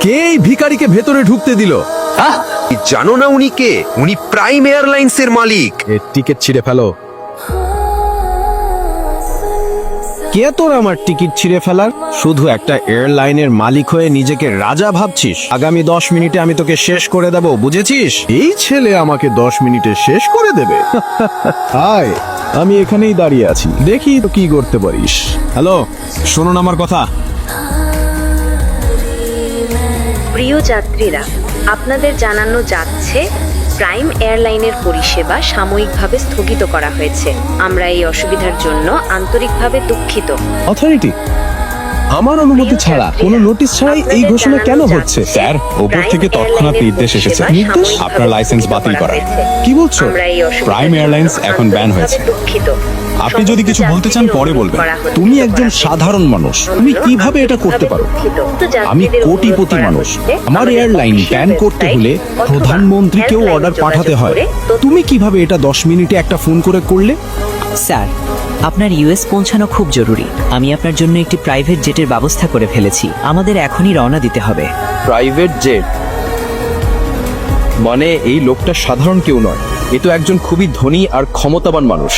কে এই ভিখারিকে ভেতরে ঢুকতে দিল? জানো না উনি কে? উনি প্রাইম এয়ারলাইন্স এর মালিক। এর টিকিট ছিঁড়ে ফেলো। কে তোর আমার টিকিট ছিঁড়ে ফেলার? শুধু একটা এয়ারলাইনের মালিক হয়ে নিজেকে রাজা ভাবছিস? আগামী 10 মিনিটে আমি তোকে শেষ করে দেব, বুঝেছিস? এই ছেলে আমাকে 10 মিনিটে শেষ করে দেবে? আয়, আমি এখানেই দাঁড়িয়ে আছি, দেখি তো কি করতে পারিস। হ্যালো, শুনুন আমার কথা। প্রিয় যাত্রীরা, আপনাদের জানানো যাচ্ছে প্রাইম এয়ারলাইনের পরিষেবা সাময়িকভাবে স্থগিত করা হয়েছে। আমরা এই অসুবিধার জন্য আন্তরিকভাবে দুঃখিত। অথরিটি, আমার অনুমতি ছাড়া, কোনো নোটিশ ছাড়াই এই ঘোষণা কেন হচ্ছে? স্যার, উপর থেকে তৎক্ষণাৎ নির্দেশ এসেছে। নির্দেশ? আপনার লাইসেন্স বাতিল করা। কি বলছো? প্রাইম এয়ারলাইন্স এখন ব্যান হয়েছে। আপনি যদি কিছু বলতে চান পরে বলবেন। তুমি একজন সাধারণ মানুষ, তুমি কিভাবে এটা করতে পারো? আমি কোটিপতি মানুষ, আমার এয়ারলাইন ব্যান করতে হলে প্রধানমন্ত্রীকেও অর্ডার পাঠাতে হয়। তুমি কিভাবে এটা 10 মিনিটে একটা ফোন করে করলে? স্যার, আপনার ইউএস পৌঁছানো খুব জরুরি। আমি আপনার জন্য একটি প্রাইভেট জেটের ব্যবস্থা করে ফেলেছি। আমাদের এখনই রওনা দিতে হবে। প্রাইভেট জেট মানে এই লোকটা সাধারণ কেউ নয়, এ তো একজন খুবই ধনী আর ক্ষমতাবান মানুষ।